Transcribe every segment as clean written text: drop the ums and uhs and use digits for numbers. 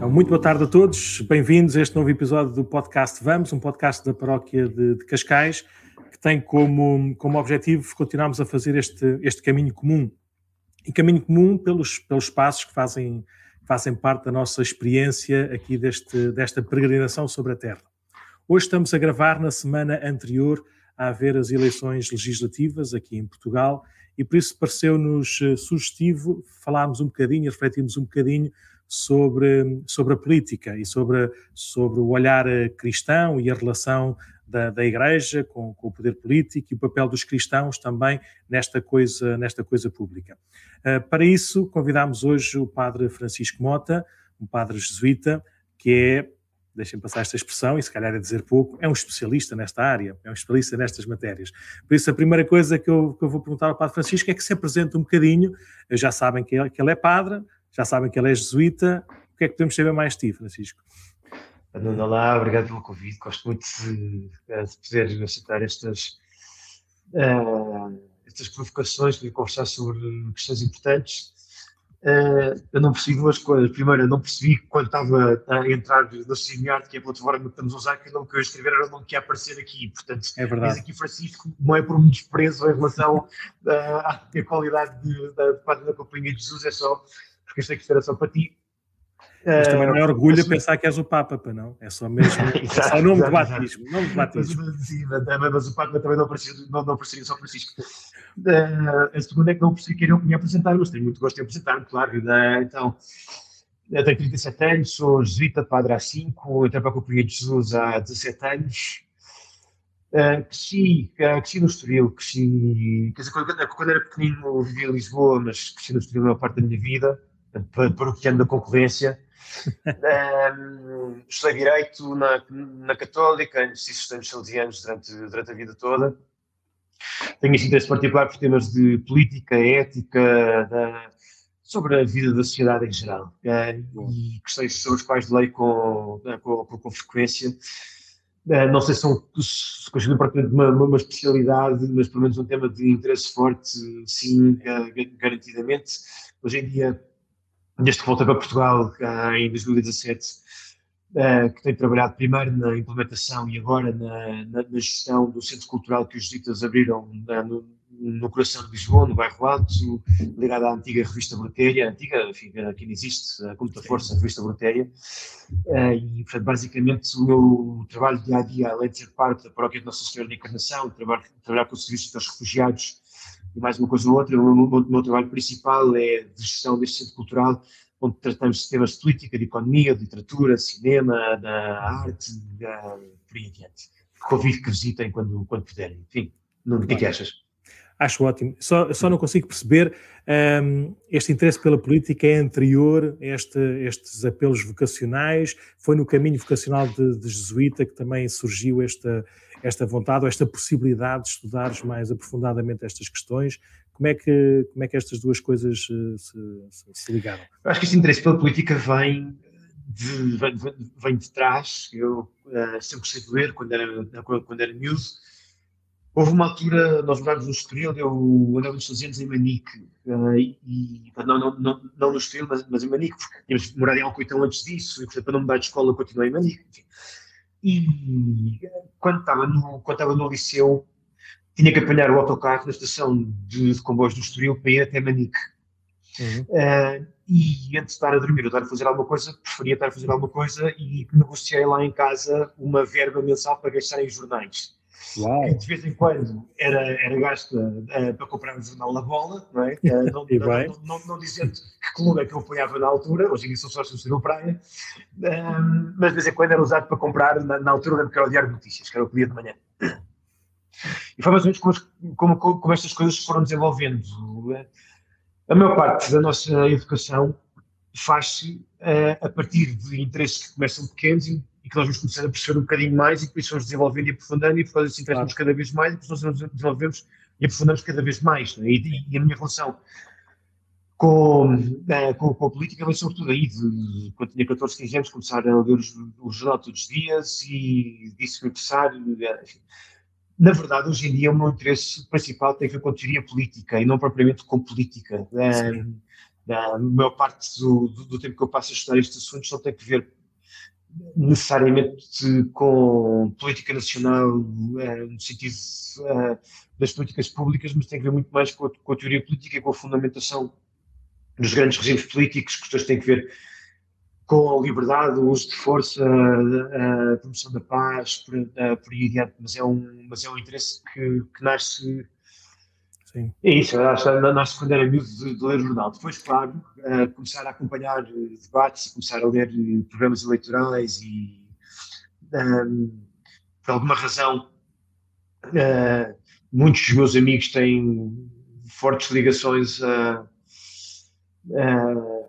Muito boa tarde a todos, bem-vindos a este novo episódio do podcast Vamos, um podcast da paróquia de Cascais, que tem como objetivo continuarmos a fazer este caminho comum. E caminho comum pelos passos que fazem parte da nossa experiência aqui desta peregrinação sobre a Terra. Hoje estamos a gravar na semana anterior a haver as eleições legislativas aqui em Portugal e por isso pareceu-nos sugestivo falarmos um bocadinho, refletirmos um bocadinho sobre a política e sobre o olhar cristão e a relação da Igreja com o poder político e o papel dos cristãos também nesta coisa pública. Para isso, convidámos hoje o Padre Francisco Mota, um padre jesuíta, que é, deixem passar esta expressão, e se calhar é dizer pouco, é um especialista nesta área, é um especialista nestas matérias. Por isso, a primeira coisa que eu vou perguntar ao Padre Francisco é que se apresente um bocadinho. Já sabem que ele é padre, já sabem que ele é jesuíta. O que é que podemos saber mais de ti, Francisco? Olá, obrigado pelo convite. Gosto muito de poder aceitar estas provocações, de conversar sobre questões importantes. Eu não percebi duas coisas. Primeiro, eu não percebi quando estava a entrar no StreamYard, que é a plataforma que estamos a usar, que o nome que eu ia escrever era o nome que ia aparecer aqui. Portanto, é verdade. Diz aqui Francisco, não é por um desprezo em relação à qualidade da Companhia de Jesus, é só porque esta questão era só para ti. Mas também não é orgulho pensar que és o Papa, para não? É só mesmo o nome de batismo. Mas o Papa também não apareceria só Francisco. A segunda é que não percebi que eu me apresentar, mas tenho muito gosto de apresentar-me, claro. Então, eu tenho 37 anos, sou jesuíta, padre há 5, entrei para a Companhia de Jesus há 17 anos. Cresci no Estoril, quer dizer, quando era pequenino vivia em Lisboa, mas cresci no Estoril a maior parte da minha vida, paroquiano da concorrência. Estudei Direito na Católica, antes disso estudei nos salesianos durante a vida toda. Tenho este interesse particular por temas de política, ética, sobre a vida da sociedade em geral. E questões sobre os quais leio com frequência. Não sei se considero propriamente uma especialidade, mas pelo menos um tema de interesse forte, sim, garantidamente. Hoje em dia, desde que voltei para Portugal em 2017, que tenho trabalhado primeiro na implementação e agora na gestão do Centro Cultural que os jesuítas abriram no coração de Lisboa, no bairro Alto, ligado à antiga Revista Brutéria, antiga, enfim, que ainda existe, com muita força, a Revista Brutéria. E, portanto, basicamente, o meu trabalho dia a dia, além de ser parte da Paróquia de Nossa Senhora da Encarnação, trabalhar com o Serviço dos Refugiados, e mais uma coisa ou outra, o meu trabalho principal é de gestão deste centro cultural, onde tratamos de temas de política, de economia, de literatura, cinema, da arte, por aí adiante. Convido que visitem quando puderem. Enfim, o que é que achas? Acho ótimo. Só não consigo perceber, este interesse pela política é anterior a estes apelos vocacionais? Foi no caminho vocacional de jesuíta que também surgiu esta vontade ou esta possibilidade de estudares mais aprofundadamente estas questões? Como é que estas duas coisas se ligaram? Eu acho que este interesse pela política vem de trás. Eu sempre gostei de ler quando era miúdo. Houve uma altura, nós morámos no Estoril, eu andava nos salesianos em Manique, não no Estoril, mas em Manique, porque tínhamos morado em Alcoitão antes disso, e portanto, para não mudar de escola, continuei em Manique. Enfim. E quando estava no liceu, tinha que apanhar o autocarro na estação de comboios do Estoril para ir até Manique. E antes de estar a dormir ou estar a fazer alguma coisa, preferia estar a fazer alguma coisa e negociei lá em casa uma verba mensal para gastar em jornais. Uau. De vez em quando era gasta para comprar um jornal La Bola, não é? Não dizendo que clube é que eu apoiava na altura, hoje em dia sou sócio do Estoril Praia, mas de vez em quando era usado para comprar, na altura que era o Diário de Notícias, que era o que lia de manhã. E foi mais ou menos como estas coisas se foram desenvolvendo. A maior parte da nossa educação faz-se a partir de interesses que começam pequenos e que nós vamos começar a perceber um bocadinho mais e que depois vamos desenvolvendo e aprofundando e por causa disso interessamos cada vez mais e depois nós desenvolvemos e aprofundamos cada vez mais. Né? E a minha relação com a política vem sobretudo aí, quando tinha 14, 15 anos, começar a ler o jornal todos os dias e disse-me interessar. Enfim. Na verdade, hoje em dia, o meu interesse principal tem a ver com teoria política e não propriamente com política. A maior parte do tempo que eu passo a estudar estes assuntos não tem que ver necessariamente com política nacional, no sentido das políticas públicas, mas tem que ver muito mais com a teoria política e com a fundamentação dos grandes regimes políticos, questões que têm que ver com a liberdade, o uso de força, a promoção da paz, por aí adiante, mas é um interesse que nasce. Sim. É isso, nasce quando era miúdo de ler o jornal. Depois, claro, começar a acompanhar debates, começar a ler programas eleitorais e, por alguma razão, muitos dos meus amigos têm fortes ligações a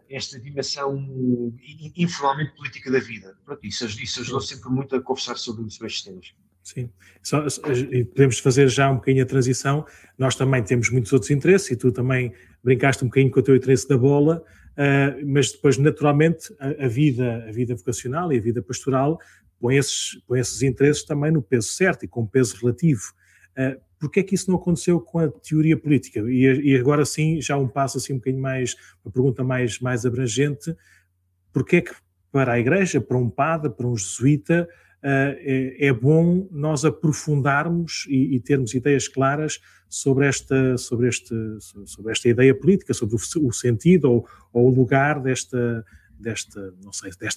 esta dimensão informalmente política da vida. Pronto, isso ajudou sempre muito a conversar sobre estes temas. Sim, e podemos fazer já um bocadinho a transição. Nós também temos muitos outros interesses e tu também brincaste um bocadinho com o teu interesse da bola, mas depois naturalmente a vida vocacional e a vida pastoral põe esses interesses também no peso certo e com peso relativo. Porquê é que isso não aconteceu com a teoria política? E agora sim, já um passo assim um bocadinho mais, uma pergunta mais abrangente, porquê é que para a Igreja, para um padre, para um jesuíta, é bom nós aprofundarmos e termos ideias claras sobre esta ideia política, sobre o sentido ou o lugar desta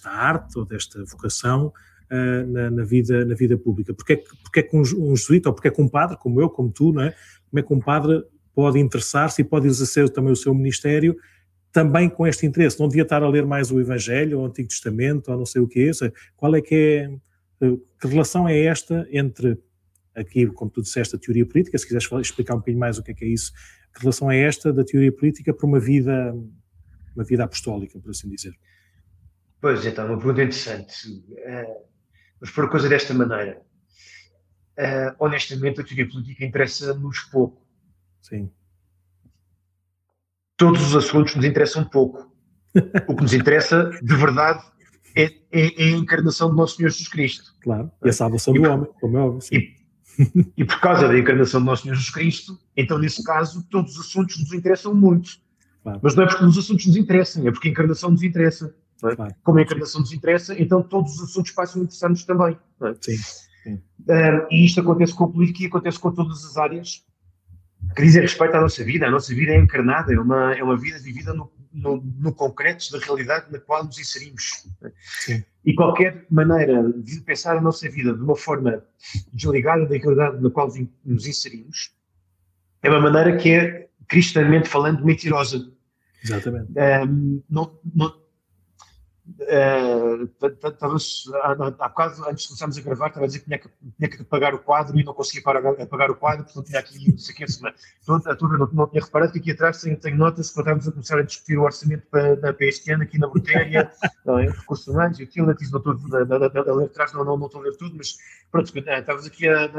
arte ou desta vocação na vida pública. Porque é que um jesuíta ou porque é que um padre, como eu, como tu, não é? Como é que um padre pode interessar-se e pode exercer também o seu ministério também com este interesse? Não devia estar a ler mais o Evangelho, ou o Antigo Testamento, ou não sei o que é. Qual é que é... Que relação é esta entre, aqui, como tu disseste, a teoria política, se quiseres explicar um bocadinho mais o que é isso, que relação é esta da teoria política para uma vida apostólica, por assim dizer? Pois, então, uma pergunta interessante. Vamos pôr a coisa desta maneira. Honestamente, a teoria política interessa-nos pouco. Sim. Todos os assuntos nos interessam pouco. O que nos interessa, de verdade, é a encarnação do nosso Senhor Jesus Cristo. Claro, e a salvação do homem, como é óbvio. Sim. E por causa da encarnação do nosso Senhor Jesus Cristo, então, nesse caso, todos os assuntos nos interessam muito. Claro. Mas não é porque os assuntos nos interessam, é porque a encarnação nos interessa. Não é? Claro. Como a encarnação nos interessa, então todos os assuntos passam a interessar-nos também. Não é? Sim. Sim. E isto acontece com a política e acontece com todas as áreas que dizem respeito à nossa vida. A nossa vida é encarnada, é uma vida vivida no concreto da realidade na qual nos inserimos. Sim. E qualquer maneira de pensar a nossa vida de uma forma desligada da realidade na qual nos inserimos é uma maneira que é, cristãmente falando, mentirosa. Exatamente. Há bocado, antes de começarmos a gravar, estava a dizer que tinha que pagar o quadro e não conseguia pagar o quadro, porque não tinha aqui, não sei o que, não tinha reparado que aqui atrás tenho notas que estávamos a começar a discutir o orçamento para este ano, aqui na Brutéria, recursos humanos e utilities, não estou a ler atrás, não estou a ler tudo, mas pronto, estávamos aqui a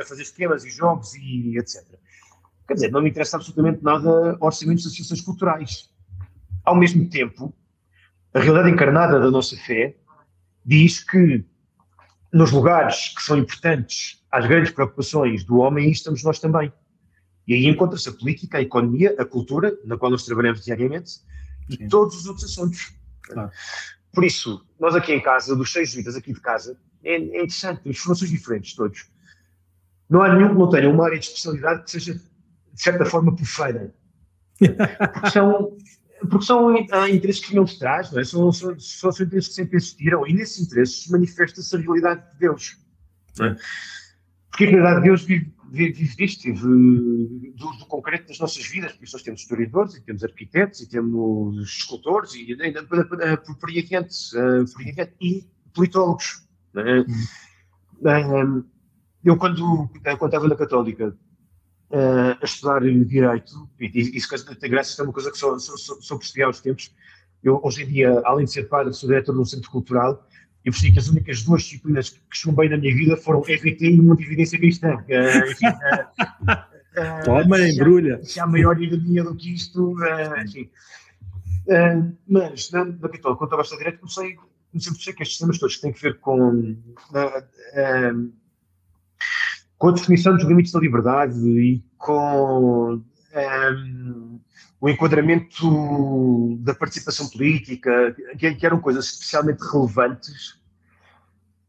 fazer esquemas e jogos e etc. Quer dizer, não me interessa absolutamente nada orçamentos de associações culturais. Ao mesmo tempo, a realidade encarnada da nossa fé diz que nos lugares que são importantes às grandes preocupações do homem, aí estamos nós também. E aí encontra-se a política, a economia, a cultura, na qual nós trabalhamos diariamente, e Sim. todos os outros assuntos. Claro. Por isso, nós aqui em casa, dos 6 jesuítas aqui de casa, é interessante, temos formações diferentes todos. Não há nenhum que não tenha uma área de especialidade que seja, de certa forma, profana. Porque são interesses que vinham de trás, não é? São interesses que sempre existiram, e nesses interesses manifesta-se a realidade de Deus. Não é? Porque a realidade de Deus vive disto, vive do concreto das nossas vidas, porque nós temos historiadores, e temos arquitetos, e temos escultores, e ainda por aí adiante, e politólogos. Não é? Eu, quando estava na Católica, a estudar Direito, e se tem graça, isto é uma coisa que só percebi há uns tempos. Eu, hoje em dia, além de ser padre, sou diretor de um centro cultural, eu percebi que as únicas 2 disciplinas que chumbei na minha vida foram EVT e Mundo e Evidência Cristã. Toma, embrulha. Se há maior ironia do que isto, enfim. Mas, na Católica, quando estava a estudar Direito, comecei a perceber que estes temas todos que têm que ver com a definição dos limites da liberdade e com o enquadramento da participação política, que eram coisas especialmente relevantes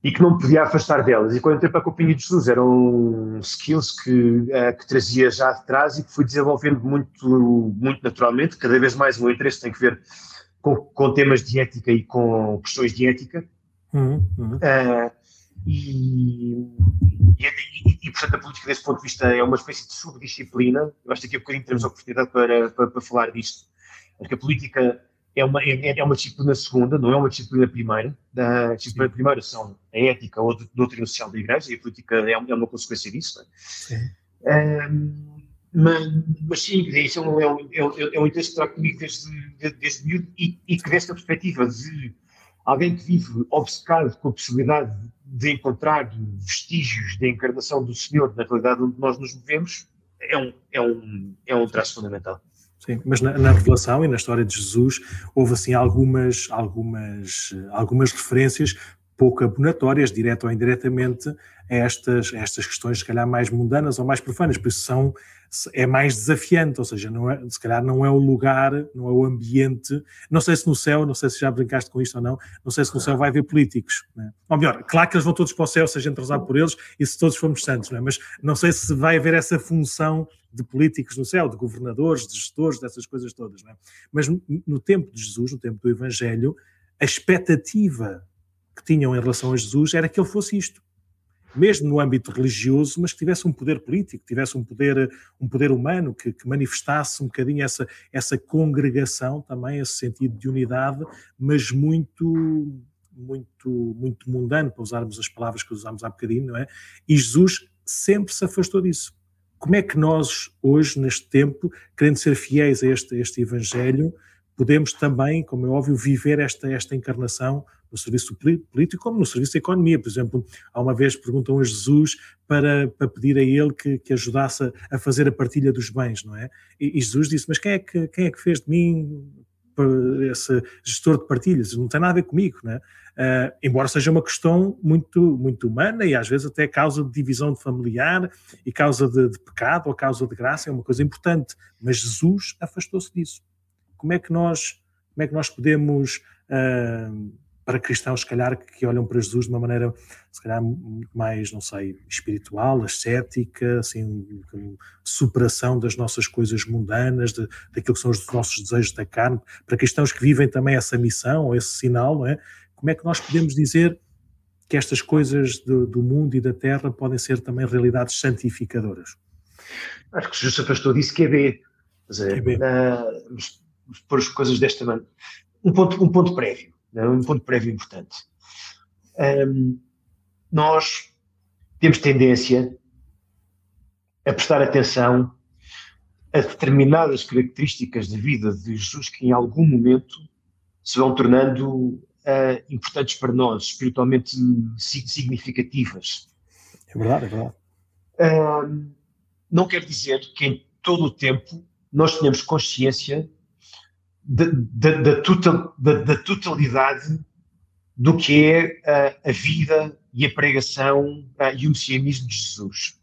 e que não podia afastar delas. E quando entrei para a Companhia de Jesus eram skills que trazia já de trás e que fui desenvolvendo muito naturalmente. Cada vez mais o meu interesse tem que ver com temas de ética e com questões de ética. Portanto, a política, desse ponto de vista, é uma espécie de subdisciplina. Eu acho que aqui a bocadinho temos a oportunidade para falar disto. Acho que a política é uma disciplina segunda, não é uma disciplina primeira. A disciplina primeira são a ética ou a doutrina social da Igreja, e a política é uma consequência disso. Mas sim, isso é um interesse que trago comigo desde miúdo, e que desta perspectiva de alguém que vive obcecado com a possibilidade de encontrar vestígios da encarnação do Senhor na realidade onde nós nos movemos, é um traço fundamental. Sim, mas na revelação e na história de Jesus houve assim algumas referências pouco abonatórias, direta ou indiretamente, a estas questões se calhar mais mundanas ou mais profanas, por isso é mais desafiante, ou seja, se calhar não é o lugar, não é o ambiente, não sei se no céu, não sei se já brincaste com isto ou não sei se no céu vai haver políticos, né? Ou melhor, claro que eles vão todos para o céu se a gente rezar por eles e se todos formos santos, né? Mas não sei se vai haver essa função de políticos no céu, de governadores, de gestores, dessas coisas todas, né? Mas no tempo de Jesus, no tempo do Evangelho, a expectativa que tinham em relação a Jesus era que ele fosse isto, mesmo no âmbito religioso, mas que tivesse um poder político, tivesse um poder humano, que manifestasse um bocadinho essa congregação também, esse sentido de unidade, mas muito mundano, para usarmos as palavras que usámos há bocadinho, não é? E Jesus sempre se afastou disso. Como é que nós, hoje, neste tempo, querendo ser fiéis a este Evangelho, podemos também, como é óbvio, viver esta encarnação no serviço político como no serviço da economia? Por exemplo, há uma vez perguntam a Jesus para pedir a ele que ajudasse a fazer a partilha dos bens, não é? E Jesus disse, mas quem é que fez de mim esse gestor de partilhas? Não tem nada a ver comigo, não é? Embora seja uma questão muito humana e às vezes até causa de divisão familiar e causa de pecado ou causa de graça, é uma coisa importante, mas Jesus afastou-se disso. Como é que nós podemos, para cristãos, se calhar, que olham para Jesus de uma maneira, se calhar, muito mais, não sei, espiritual, ascética, assim, superação das nossas coisas mundanas, daquilo que são os nossos desejos da carne, para cristãos que vivem também essa missão, ou esse sinal, não é? Como é que nós podemos dizer que estas coisas do mundo e da terra podem ser também realidades santificadoras? Acho que Jesus se afastou disso, que é B. Pôr as coisas desta maneira. Um ponto prévio. Um ponto prévio importante. Nós temos tendência a prestar atenção a determinadas características da vida de Jesus que em algum momento se vão tornando importantes para nós, espiritualmente significativas. É verdade. Não quer dizer que em todo o tempo nós tenhamos consciência da totalidade do que é a vida e a pregação e o messianismo de Jesus.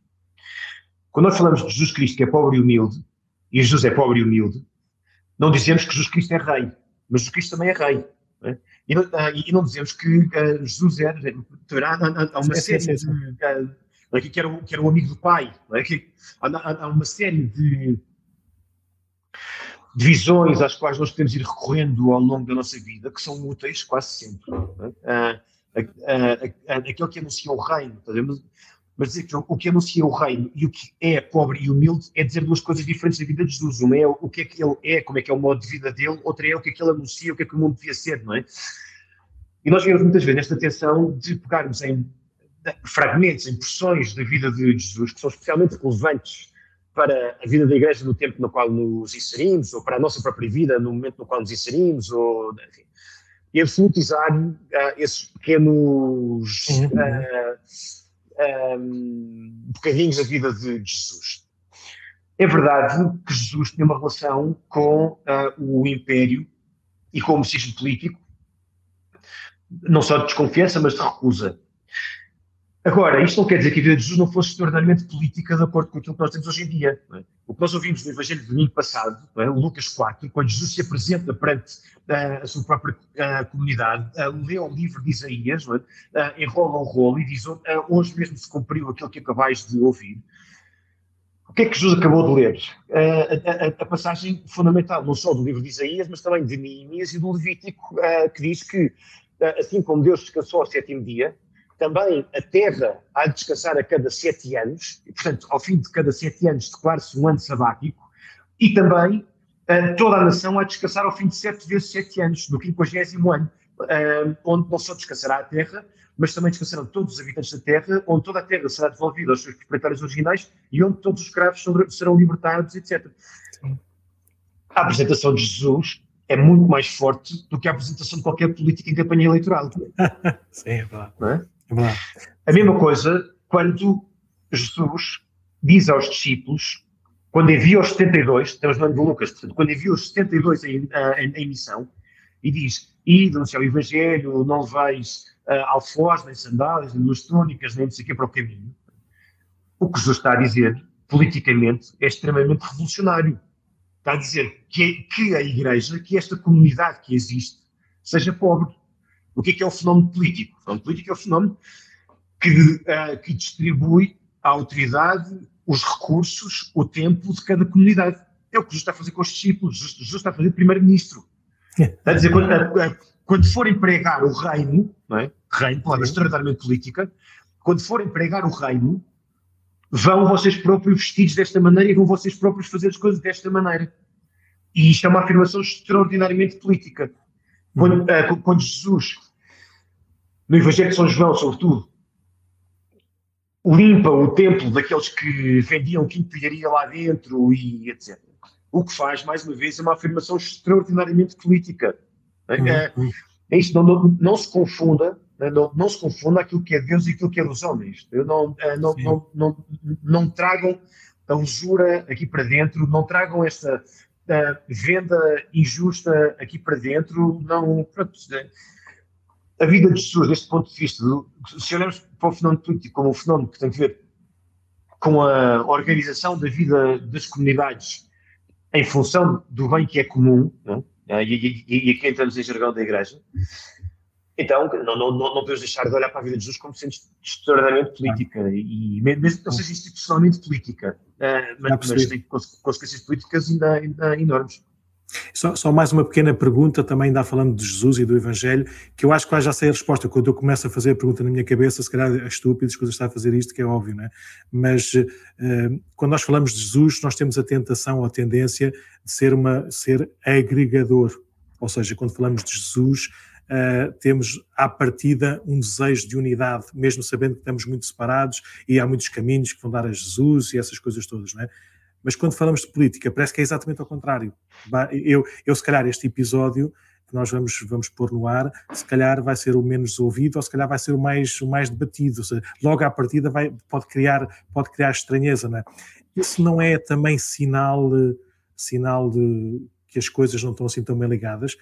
Quando nós falamos de Jesus Cristo, que é pobre e humilde, e Jesus é pobre e humilde, não dizemos que Jesus Cristo é rei, mas Jesus Cristo também é rei. Não é? E não dizemos que Jesus há uma série de... que era o amigo do Pai. Não é? Há uma série de visões às quais nós podemos ir recorrendo ao longo da nossa vida, que são úteis quase sempre. Aquele que anuncia o reino, mas dizer que o que anuncia o reino e o que é pobre e humilde é dizer duas coisas diferentes da vida de Jesus. Uma é o que é que ele é, como é que é o modo de vida dele, outra é o que é que ele anuncia, o que é que o mundo devia ser, não é? E nós vemos muitas vezes nesta tensão de pegarmos em fragmentos, em porções da vida de Jesus, que são especialmente relevantes para a vida da Igreja no tempo no qual nos inserimos, ou para a nossa própria vida no momento no qual nos inserimos, ou, enfim, e absolutizar esses pequenos bocadinhos da vida de Jesus. É verdade que Jesus tinha uma relação com o Império e com o messianismo político, não só de desconfiança, mas de recusa. Agora, isto não quer dizer que a vida de Jesus não fosse extraordinariamente política de acordo com aquilo que nós temos hoje em dia. Não é? O que nós ouvimos no Evangelho do domingo passado, não é? Lucas 4, quando Jesus se apresenta perante a sua própria comunidade, lê o livro de Isaías, não é? Enrola o rolo e diz, hoje mesmo se cumpriu aquilo que acabais de ouvir. O que é que Jesus acabou de ler? A passagem fundamental, não só do livro de Isaías, mas também de Neemias e do Levítico, que diz que, assim como Deus descansou ao 7º dia, também a terra há de descansar a cada 7 anos, e, portanto, ao fim de cada 7 anos declara-se um ano sabático, e também toda a nação há de descansar ao fim de 7 vezes 7 anos, no 50º ano, onde não só descansará a terra, mas também descansarão todos os habitantes da terra, onde toda a terra será devolvida aos seus proprietários originais e onde todos os escravos serão libertados, etc. Sim. A apresentação de Jesus é muito mais forte do que a apresentação de qualquer político em campanha eleitoral. Sim, é verdade. Não é? É verdade. A mesma coisa quando Jesus diz aos discípulos, quando envia os 72, estamos no ano de Lucas, portanto, quando envia os 72 em missão, e diz, ide, anunciar o Evangelho, não leveis alforjes, nem sandálias, nem duas túnicas, nem não sei o que para o caminho. O que Jesus está a dizer, politicamente, é extremamente revolucionário. Está a dizer que a Igreja, que esta comunidade que existe, seja pobre. O que é o fenómeno político? O fenómeno político é o fenómeno que distribui a autoridade, os recursos, o tempo de cada comunidade. É o que Jesus está a fazer com os discípulos. Jesus está a fazer primeiro-ministro. Está a dizer, quando forem pregar o reino, não é? Reino, palavra extraordinariamente política, quando forem pregar o reino, vão vocês próprios vestidos desta maneira e vão vocês próprios fazer as coisas desta maneira. E isto é uma afirmação extraordinariamente política. Quando Jesus, no Evangelho de São João, sobretudo, limpa o templo daqueles que vendiam quinquilharia lá dentro e etc. O que faz, mais uma vez, é uma afirmação extraordinariamente política. É isto, não se confunda, não se confunda aquilo que é Deus e aquilo que é dos homens. Não tragam a usura aqui para dentro, não tragam esta venda injusta aqui para dentro. Não, pronto, a vida de Jesus, deste ponto de vista, se olharmos para o fenómeno político como um fenómeno que tem a ver com a organização da vida das comunidades em função do bem que é comum, não é? E aqui entramos em jargão da Igreja, então não podemos deixar de olhar para a vida de Jesus como sendo extraordinariamente política, e mesmo que não seja institucionalmente política, mas tem consequências políticas ainda enormes. Só mais uma pequena pergunta, também ainda falando de Jesus e do Evangelho, que eu acho que já sei a resposta. Quando eu começo a fazer a pergunta na minha cabeça, se calhar é estúpido, as coisas estão a fazer isto, que é óbvio, não é? Mas quando nós falamos de Jesus, nós temos a tentação ou a tendência de ser agregador. Ou seja, quando falamos de Jesus, temos à partida um desejo de unidade, mesmo sabendo que estamos muito separados e há muitos caminhos que vão dar a Jesus e essas coisas todas, não é? Mas quando falamos de política, parece que é exatamente ao contrário. Eu se calhar, este episódio que nós vamos pôr no ar, se calhar vai ser o menos ouvido ou se calhar vai ser o mais debatido. Ou seja, logo à partida pode criar estranheza, não é? Isso não é também sinal de que as coisas não estão assim tão bem ligadas?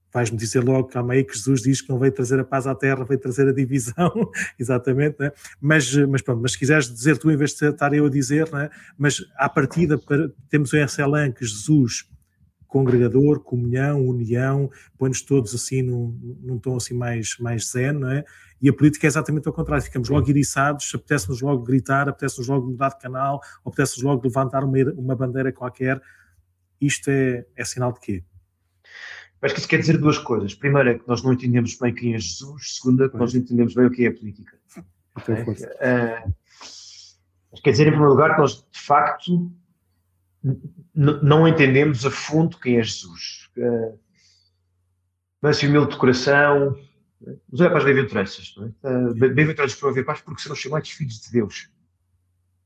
Vais-me dizer logo, calma aí, que Jesus diz que não veio trazer a paz à terra, veio trazer a divisão, exatamente, né? Mas pronto, mas se quiseres dizer tu, em vez de estar eu a dizer, né? Mas à partida temos o SLN que Jesus, congregador, comunhão, união, põe-nos todos assim num tom assim mais zen, não é? E a política é exatamente ao contrário, ficamos logo iriçados, apetece-nos logo gritar, apetece-nos logo mudar de canal, apetece-nos logo levantar uma bandeira qualquer. Isto é sinal de quê? Acho que isso quer dizer duas coisas. Primeiro é que nós não entendemos bem quem é Jesus. Segunda é que nós não entendemos bem o que é a política. Quer dizer, em primeiro lugar, que nós, de facto, não entendemos a fundo quem é Jesus. Mas humilde de coração, vamos olhar para as bem-aventuranças. Bem-aventurados que promovem a paz porque serão chamados filhos de Deus.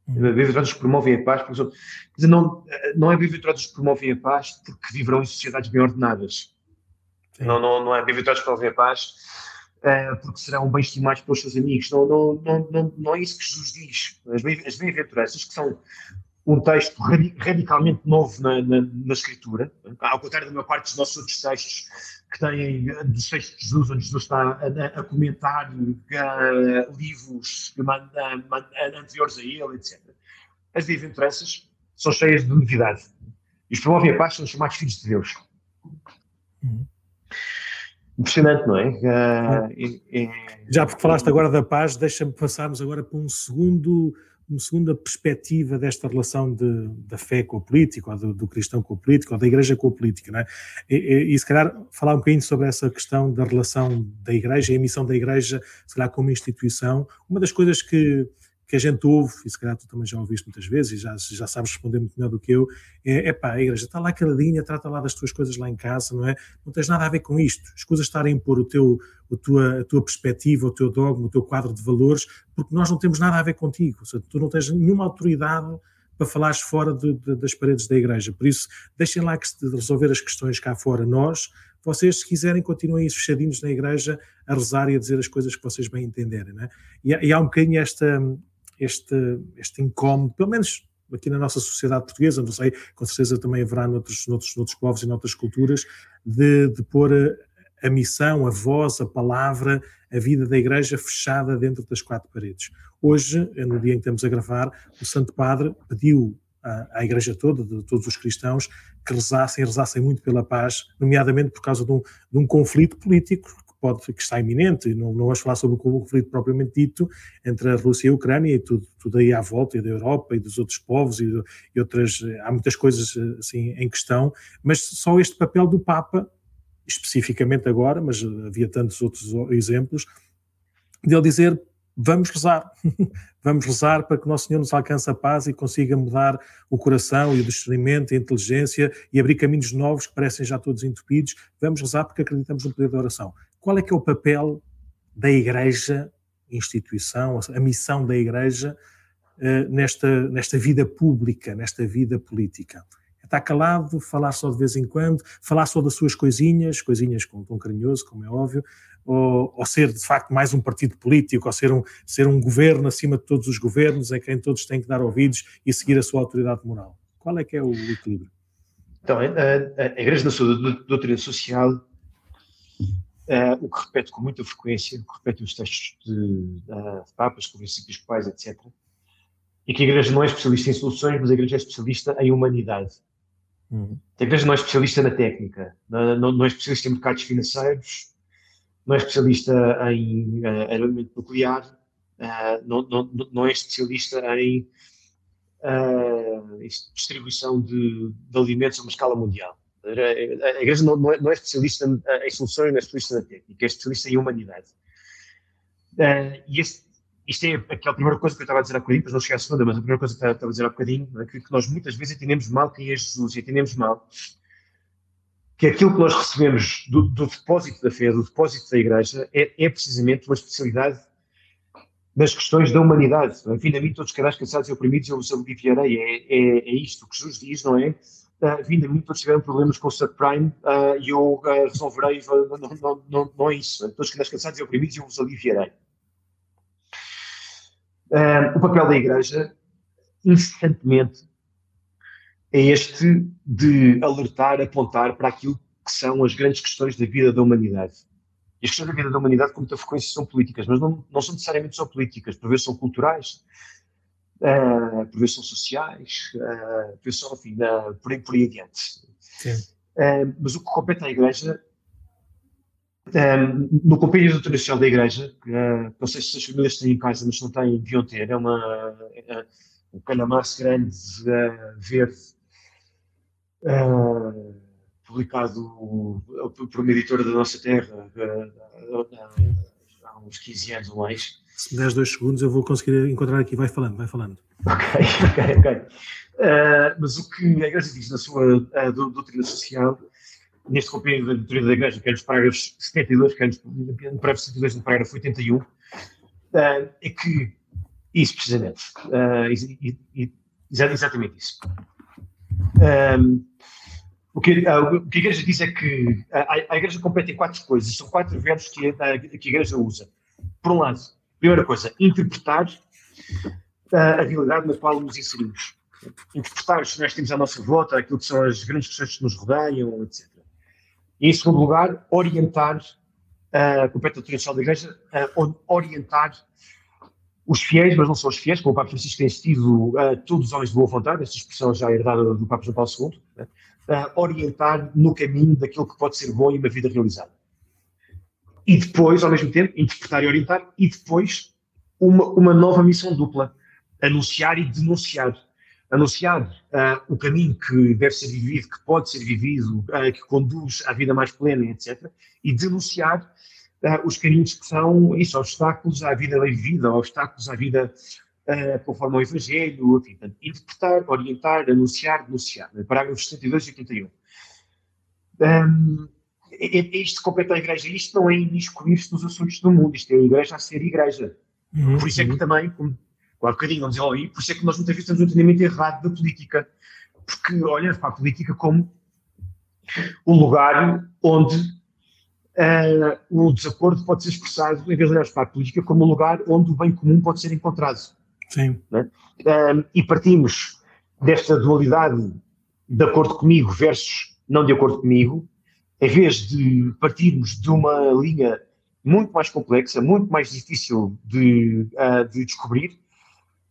Bem-aventurados que promovem a paz porque... Quer dizer, não é bem-aventurados que promovem a paz porque viverão em sociedades bem ordenadas. Não é bem-aventurados que promovem a paz porque serão bem estimados pelos seus amigos. Não é isso que Jesus diz. As bem-aventuranças, que são um texto radicalmente novo na Escritura, ao contrário da maior parte dos nossos outros textos que têm dos textos de Jesus, onde Jesus está a comentar livros anteriores a ele, etc. As bem-aventuranças são cheias de novidade. E os que promovem a paz são os chamados filhos de Deus. Impressionante, não é? Já porque falaste agora da paz, deixa-me passarmos agora para uma segunda perspectiva desta relação da fé com a política, ou do cristão com a política, ou da igreja com a política, não é? E se calhar falar um bocadinho sobre essa questão da relação da igreja e a missão da igreja, se calhar como instituição. Uma das coisas que a gente ouve, e se calhar tu também já ouviste muitas vezes, e já sabes responder muito melhor do que eu, a igreja está lá caladinha, trata lá das tuas coisas lá em casa, não é? Não tens nada a ver com isto. Escusas estar a impor a tua perspectiva, o teu dogma, o teu quadro de valores, porque nós não temos nada a ver contigo. Ou seja, tu não tens nenhuma autoridade para falares fora das paredes da igreja. Por isso, deixem lá de resolver as questões cá fora. Vocês, se quiserem, continuem fechadinhos na igreja a rezar e a dizer as coisas que vocês bem entenderem, não é? E há um bocadinho este incómodo, pelo menos aqui na nossa sociedade portuguesa, não sei, com certeza também haverá noutros povos e noutras culturas, de pôr a missão, a voz, a palavra, a vida da igreja fechada dentro das quatro paredes. Hoje, no dia em que estamos a gravar, o Santo Padre pediu à igreja toda, de todos os cristãos, que rezassem muito pela paz, nomeadamente por causa de um conflito político que está iminente, e não vamos falar sobre o conflito propriamente dito entre a Rússia e a Ucrânia e tudo aí à volta, e da Europa e dos outros povos e outras, há muitas coisas assim em questão, mas só este papel do Papa, especificamente agora, mas havia tantos outros exemplos, de ele dizer: vamos rezar para que o Nosso Senhor nos alcance a paz e consiga mudar o coração e o discernimento e a inteligência e abrir caminhos novos que parecem já todos entupidos. Vamos rezar porque acreditamos no poder da oração. Qual é que é o papel da Igreja, instituição, a missão da Igreja nesta vida pública, nesta vida política? Estar calado, falar só de vez em quando, falar só das suas coisinhas com tom carinhoso, como é óbvio, ou ser de facto mais um partido político, ou ser um governo acima de todos os governos, a quem todos têm que dar ouvidos e seguir a sua autoridade moral? Qual é que é o equilíbrio? Então, a Igreja, na sua doutrina social, o que repete com muita frequência, o que repete os textos de papas, conferências episcopais, etc., é que a Igreja não é especialista em soluções, mas a Igreja é especialista em humanidade. A Igreja não é especialista na técnica, não é especialista em mercados financeiros, não é especialista em armamento nuclear, não é especialista em distribuição de alimentos a uma escala mundial. A Igreja não é especialista em soluções, não é especialista na técnica, é especialista em humanidade. E isto é aquela primeira coisa que eu estava a dizer há bocadinho, depois não cheguei à segunda, mas a primeira coisa que eu estava a dizer há bocadinho, que nós muitas vezes entendemos mal quem é Jesus, e entendemos mal que aquilo que nós recebemos do depósito da fé, do depósito da Igreja, é precisamente uma especialidade nas questões da humanidade. Vindo a mim todos os que cansados e oprimidos, eu vos aliviarei. É isto que Jesus diz, não é? Vindo a mim todos tiveram problemas com o subprime e eu resolverei. Não é isso. Todos os que cansados e oprimidos, eu vos aliviarei. O papel da Igreja, incessantemente, é este de alertar, apontar para aquilo que são as grandes questões da vida da humanidade. E as questões da vida da humanidade, com muita frequência, são políticas, mas não são necessariamente só políticas, por vezes são culturais, por vezes são sociais, por vezes são, enfim, por aí adiante. Mas o que compete à Igreja, no compêndio doutrinacional da Igreja, não sei se as famílias têm em casa, mas se não têm, deviam ter, é um calhamaço grande, verde, publicado por uma editora da nossa terra há uns 15 anos ou mais. Se me deres 2 segundos eu vou conseguir encontrar aqui, vai falando. Ok. Mas o que a Igreja diz na sua doutrina social, neste compêndio da doutrina da Igreja, que é nos parágrafos 72, que é no parágrafo 72 no parágrafo 81, é que isso precisamente, exatamente isso. O que a Igreja diz é que a Igreja compete em 4 coisas, são 4 verbos que a Igreja usa. Por um lado, primeira coisa, interpretar a realidade na qual nos inserimos. Interpretar os que nós temos à nossa volta, aquilo que são as grandes questões que nos rodeiam, etc. E, em segundo lugar, orientar, compete a doutrina social da Igreja, orientar os fiéis, mas não só os fiéis, como o Papa Francisco tem sido todos os homens de boa vontade, esta expressão já herdada do Papa João Paulo II, né? Orientar no caminho daquilo que pode ser bom e uma vida realizada. E depois, ao mesmo tempo, interpretar e orientar, e depois uma nova missão dupla, anunciar e denunciar. Anunciar o caminho que deve ser vivido, que pode ser vivido, que conduz à vida mais plena, etc. E denunciar os caminhos que são isso, obstáculos à vida bem vivida, obstáculos à vida conforme ao Evangelho, enfim, portanto, interpretar, orientar, anunciar, denunciar. Parágrafos 72 e 81. Isto de completar a Igreja, isto não é imiscuir-se nos assuntos do mundo, isto é a Igreja a ser Igreja. Por isso é que também, como há bocadinho não dizia ali, por isso é que nós muitas vezes temos um entendimento errado da política, porque olha para a política como o lugar onde o desacordo pode ser expressado, em vez de olhar para a política como um lugar onde o bem comum pode ser encontrado. Sim. Né? E partimos desta dualidade de acordo comigo versus não de acordo comigo, em vez de partirmos de uma linha muito mais complexa, muito mais difícil de descobrir,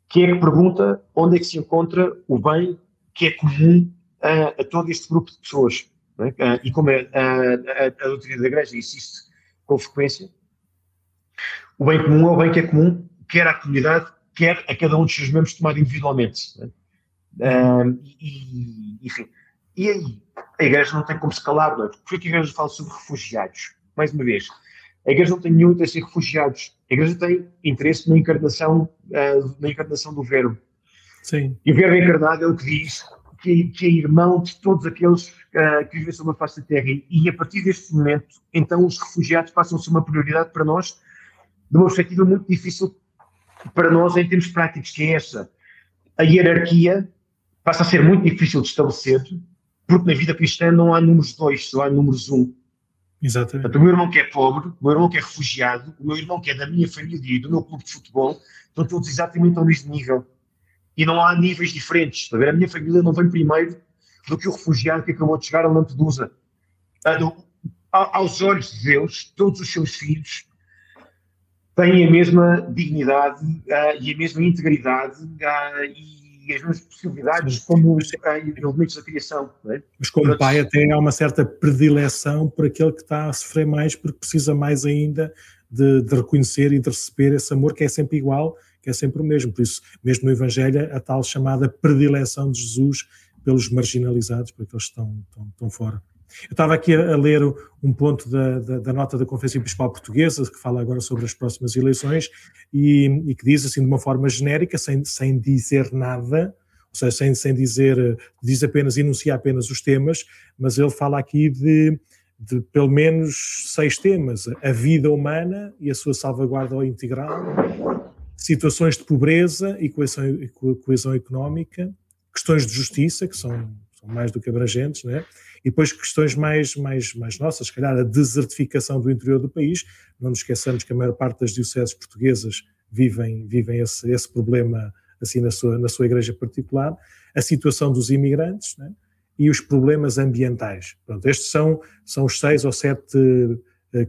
que é que pergunta onde é que se encontra o bem que é comum a todo este grupo de pessoas. Né? E como a doutrina da Igreja insiste com frequência, o bem comum é o bem que é comum, quer à comunidade, quer a cada um dos seus membros tomado individualmente. Né? Enfim. E aí, a Igreja não tem como se calar, não é? Por que a Igreja fala sobre refugiados? Mais uma vez, a Igreja não tem nenhum interesse em refugiados. A Igreja tem interesse na encarnação do Verbo. Sim. E o Verbo encarnado é o que diz que é irmão de todos aqueles que vivem sobre a face da terra. E a partir deste momento, então, os refugiados passam a ser uma prioridade para nós, de uma perspectiva muito difícil para nós em termos práticos, que é essa. A hierarquia passa a ser muito difícil de estabelecer, porque na vida cristã não há números 2, só há números 1. Exatamente. Portanto, o meu irmão que é pobre, o meu irmão que é refugiado, o meu irmão que é da minha família e do meu clube de futebol, estão todos exatamente ao mesmo nível. E não há níveis diferentes. A minha família não vem primeiro do que o refugiado que acabou de chegar a Lampedusa. Aos olhos de Deus, todos os seus filhos têm a mesma dignidade e a mesma integridade e as mesmas possibilidades como elementos da criação. Não é? Mas como pai até há uma certa predileção por aquele que está a sofrer mais, porque precisa mais ainda de reconhecer e de receber esse amor que é sempre igual, que é sempre o mesmo. Por isso, mesmo no Evangelho, a tal chamada predileção de Jesus pelos marginalizados, por aqueles que estão fora. Eu estava aqui a ler um ponto da nota da Conferência Episcopal Portuguesa, que fala agora sobre as próximas eleições, e que diz assim de uma forma genérica, sem dizer nada, ou seja, sem dizer, diz apenas, enuncia apenas os temas, mas ele fala aqui de pelo menos 6 temas: a vida humana e a sua salvaguarda integral, situações de pobreza e coesão económica, questões de justiça, que são mais do que abrangentes, né? E depois questões mais nossas, se calhar a desertificação do interior do país. Não nos esqueçamos que a maior parte das dioceses portuguesas vivem esse problema assim na sua igreja particular, a situação dos imigrantes, né? E os problemas ambientais. Pronto, estes são os 6 ou 7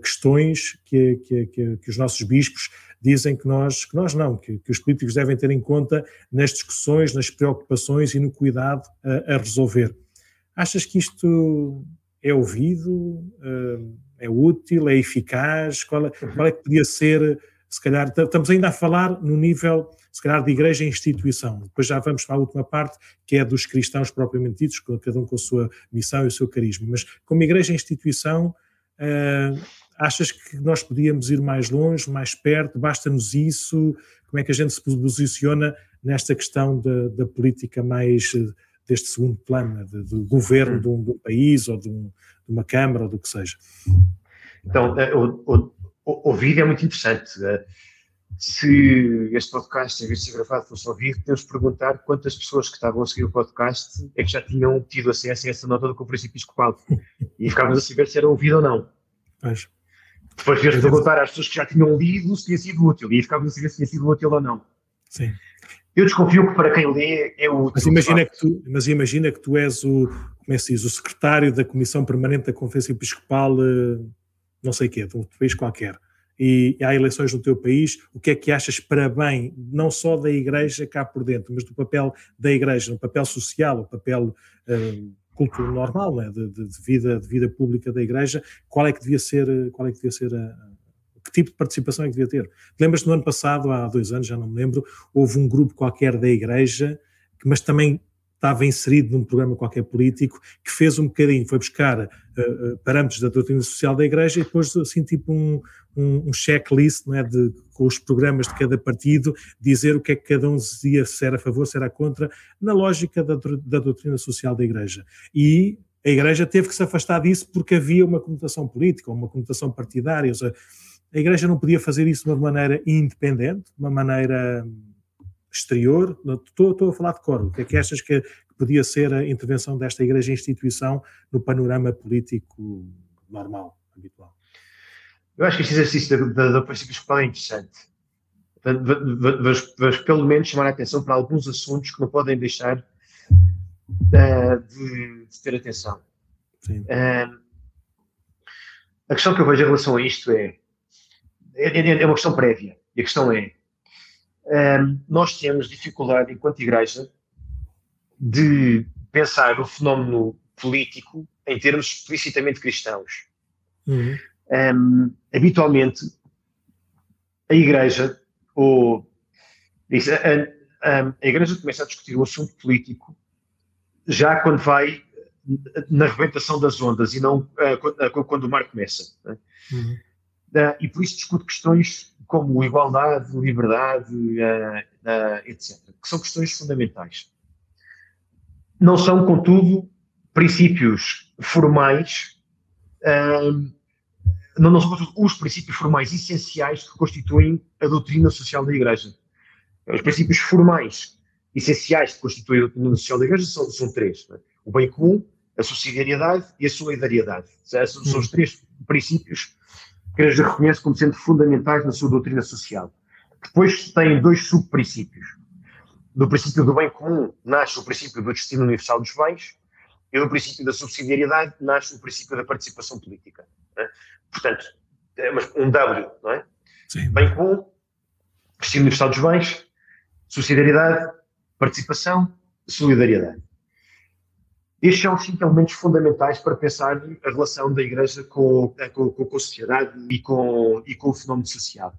questões que os nossos bispos dizem que os políticos devem ter em conta nas discussões, nas preocupações e no cuidado a resolver. Achas que isto é ouvido, é útil, é eficaz? Qual é que podia ser, se calhar, estamos ainda a falar no nível, se calhar, de igreja e instituição. Depois já vamos para a última parte, que é dos cristãos propriamente ditos, cada um com a sua missão e o seu carisma. Mas como igreja e instituição, achas que nós podíamos ir mais longe, mais perto? Basta-nos isso? Como é que a gente se posiciona nesta questão da política mais deste segundo plano, do governo de um país ou de uma Câmara ou do que seja? Então, o vídeo é muito interessante. Se este podcast, em vez de ser gravado, fosse ao vivo, temos de perguntar quantas pessoas que estavam a seguir o podcast é que já tinham tido acesso a essa nota da Conferência Episcopal. E ficávamos a saber se era ouvido ou não. Mas, depois de perguntar às pessoas que já tinham lido se tinha sido útil, e ficávamos a saber se tinha sido útil ou não. Sim. Eu desconfio que para quem lê é útil. Mas imagina que tu és o secretário da Comissão Permanente da Conferência Episcopal, não sei o quê, de um país qualquer, e há eleições no teu país, o que é que achas para bem, não só da Igreja cá por dentro, mas do papel da Igreja, no papel social, o papel cultural normal, né, de vida pública da Igreja, qual é que devia ser que tipo de participação é que devia ter? Lembras-te no ano passado, há 2 anos, já não me lembro, houve um grupo qualquer da Igreja, mas também estava inserido num programa qualquer político, que fez um bocadinho, foi buscar parâmetros da doutrina social da Igreja e depois assim tipo um checklist, não é, com os programas de cada partido, dizer o que é que cada um dizia, se era a favor, se era contra, na lógica da doutrina social da Igreja. E a Igreja teve que se afastar disso porque havia uma conotação política, uma conotação partidária, ou seja, a Igreja não podia fazer isso de uma maneira independente, de uma maneira exterior. Estou a falar de cor. O que é que achas que podia ser a intervenção desta Igreja-instituição no panorama político normal, habitual? Eu acho que este exercício da princípio escolar é interessante. Vamos pelo menos chamar a atenção para alguns assuntos que não podem deixar de ter atenção. Sim. A questão que eu vejo em relação a isto é uma questão prévia. E a questão é, nós temos dificuldade, enquanto Igreja, de pensar o fenómeno político em termos explicitamente cristãos. Habitualmente, a Igreja, a Igreja começa a discutir o assunto político já quando vai na rebentação das ondas e não quando o mar começa. E por isso discute questões como igualdade, liberdade, etc., que são questões fundamentais. Não são, contudo, princípios formais, não são os princípios formais essenciais que constituem a doutrina social da Igreja. Os princípios formais essenciais que constituem a doutrina social da Igreja são 3. Né? O bem comum, a subsidiariedade e a solidariedade. São os 3 princípios que a Igreja reconhece como sendo fundamentais na sua doutrina social. Depois tem 2 subprincípios. Do princípio do bem comum nasce o princípio do destino universal dos bens e do princípio da subsidiariedade nasce o princípio da participação política. Né? Portanto, é um W, não é? Sim. Bem comum, destino universal dos bens, subsidiariedade, participação, solidariedade. Estes são os 5 elementos fundamentais para pensar a relação da Igreja com a sociedade e com o fenómeno social.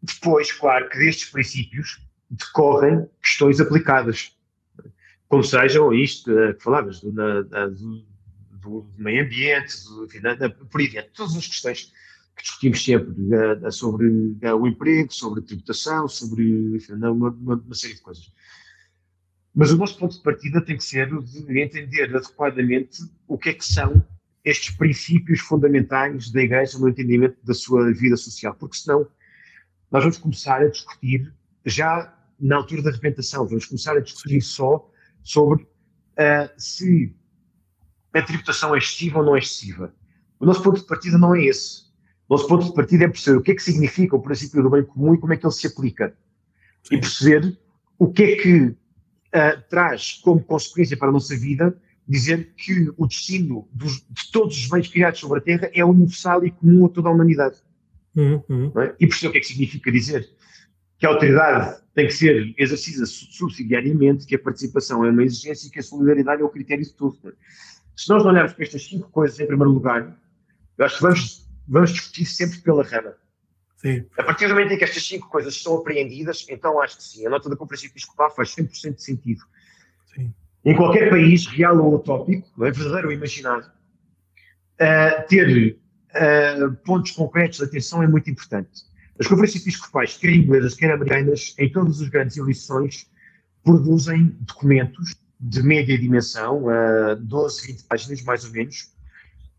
Depois, claro, que destes princípios decorrem questões aplicadas, como sejam isto que falavas, do meio ambiente, por aí dentro, todas as questões que discutimos sempre sobre o emprego, sobre a tributação, sobre uma série de coisas. Mas o nosso ponto de partida tem que ser o de entender adequadamente o que é que são estes princípios fundamentais da Igreja no entendimento da sua vida social, porque senão nós vamos começar a discutir, já na altura da arrebentação, vamos começar a discutir só sobre se a tributação é excessiva ou não é excessiva. O nosso ponto de partida não é esse. O nosso ponto de partida é perceber o que é que significa o princípio do bem comum e como é que ele se aplica. Sim. E perceber o que é que traz como consequência para a nossa vida dizer que o destino de todos os bens criados sobre a Terra é universal e comum a toda a humanidade. Não é? E perceber o que é que significa dizer que a autoridade tem que ser exercida subsidiariamente, que a participação é uma exigência e que a solidariedade é o critério de tudo. Não é? Se nós não olharmos para estas 5 coisas em primeiro lugar, eu acho que vamos discutir sempre pela rama. Sim. A partir do momento em que estas 5 coisas estão apreendidas, então acho que sim, a nota da Conferência Episcopal faz 100% de sentido. Sim. Em qualquer país, real ou utópico, não é verdadeiro ou imaginado, ter pontos concretos de atenção é muito importante. As conferências episcopais, quer inglesas, quer americanas, em todas as grandes eleições, produzem documentos de média dimensão, 12, 20 páginas mais ou menos,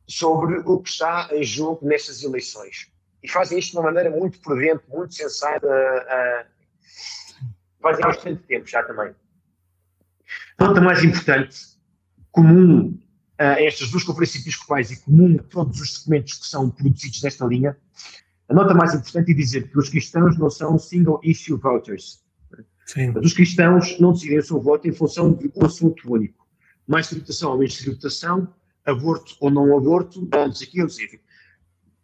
sobre o que está em jogo nessas eleições. E fazem isto de uma maneira muito prudente, muito sensata, fazem há bastante tempo já também. A nota mais importante, comum a estas 2 conferências episcopais e comum a todos os documentos que são produzidos nesta linha, a nota mais importante é dizer que os cristãos não são single issue voters. Sim. Os cristãos não decidem o seu voto em função de um assunto único. Mais tributação ou menos tributação, aborto ou não aborto, antes aqui, enfim.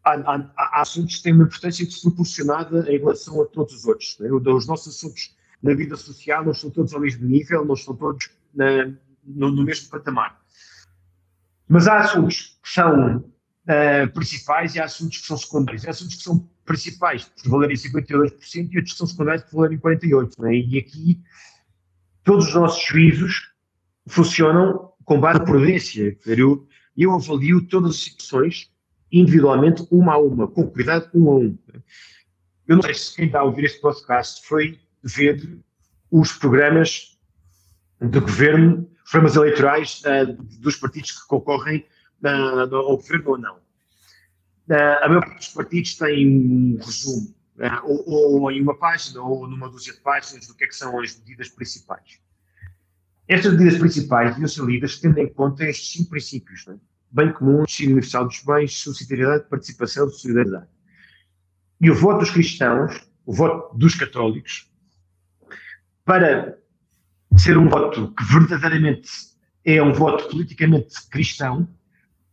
há assuntos que têm uma importância desproporcionada em relação a todos os outros. Né? Os nossos assuntos na vida social não estão todos ao mesmo nível, não estão todos no mesmo patamar. Mas há assuntos que são principais e há assuntos que são secundários. Há assuntos que são principais por valerem 52% e outros que são secundários por valerem 48%. Né? E aqui todos os nossos juízos funcionam com base na prudência. Eu avalio todas as situações individualmente, uma a uma, com cuidado, um a um. Eu não sei se quem está a ouvir este podcast foi ver os programas de governo, programas eleitorais dos partidos que concorrem ao governo ou não. A maior parte dos partidos tem um resumo, ou em uma página, ou numa dúzia de páginas, do que são as medidas principais. Estas medidas principais deviam ser lidas tendo em conta estes 5 princípios, né? Bem comum, destino universal dos bens, subsidiariedade, participação e solidariedade. E o voto dos cristãos, o voto dos católicos, para ser um voto que verdadeiramente é um voto politicamente cristão,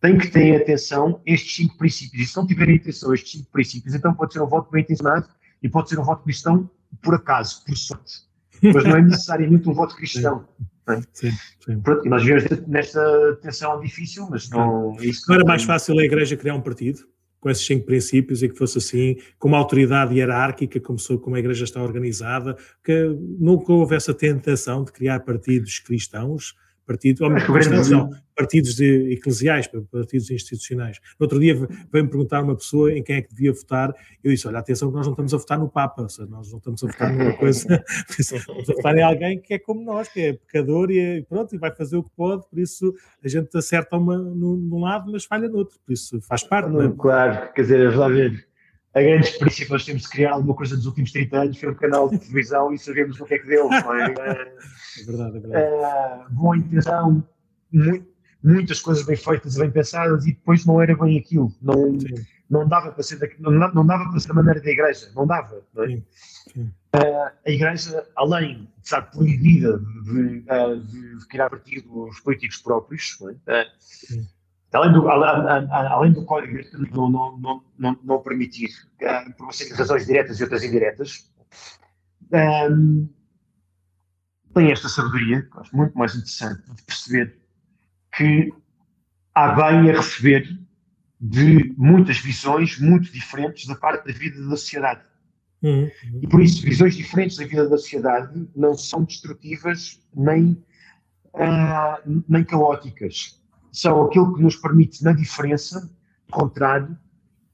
tem que ter atenção a estes 5 princípios. E se não tiverem atenção a estes 5 princípios, então pode ser um voto bem intencionado e pode ser um voto cristão por acaso, por sorte. Mas não é necessariamente um voto cristão. Sim, sim. Pronto, nós vivemos nesta tensão difícil, mas não... Não era mais fácil a Igreja criar um partido com esses 5 princípios e que fosse assim, com uma autoridade hierárquica, como a Igreja está organizada, que nunca houve essa tentação de criar partidos cristãos, partidos eclesiais, partidos institucionais. No outro dia veio-me perguntar uma pessoa em quem é que devia votar. Eu disse, olha, atenção que nós não estamos a votar no Papa, seja, nós não estamos a votar numa coisa, estamos a votar em alguém que é como nós, que é pecador e pronto, e vai fazer o que pode, por isso a gente acerta num lado, mas falha no outro, por isso faz parte. Não é? Claro, quer dizer, vamos lá ver. A grande experiência que nós temos de criar alguma coisa dos últimos 30 anos foi um canal de televisão e sabemos o que é que deu. Não é? É verdade, é verdade. Boa intenção, muitas coisas bem feitas, bem pensadas e depois não era bem aquilo. Não dava para ser não dava para ser da maneira da Igreja. Não dava. Não é? Sim, sim. A Igreja, além de estar proibida de criar partidos políticos próprios, não é? Além do código não permitir, por uma série de razões diretas e outras indiretas, tem esta sabedoria, que acho muito mais interessante, de perceber que há bem a receber de muitas visões muito diferentes da parte da vida da sociedade. E por isso, visões diferentes da vida da sociedade não são destrutivas nem caóticas. São aquilo que nos permite, na diferença, encontrar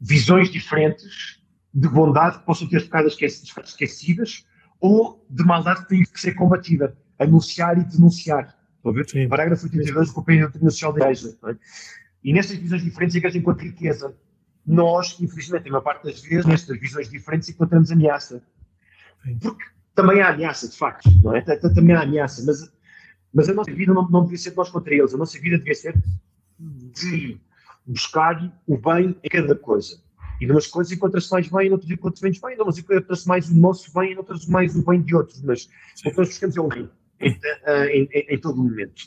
visões diferentes de bondade que possam ter ficado esquecidas ou de maldade que tem que ser combatida. Anunciar e denunciar. Estão a ver? Sim. Parágrafo 82 do Companhia Internacional da Igreja. É? E nestas visões diferentes é que a gente encontra riqueza. Nós, infelizmente, a maior parte das vezes, nestas visões diferentes, encontramos ameaça. Sim. Porque também há ameaça, de facto. Não é? Também há ameaça, mas a nossa vida não devia ser de nós contra eles. A nossa vida devia ser de buscar o bem em cada coisa. E numas coisas encontra-se mais bem, e noutras encontra-se menos bem, mas encontra-se mais o nosso bem e noutras mais o bem de outros. Mas o que nós buscamos é o bem em todo o momento.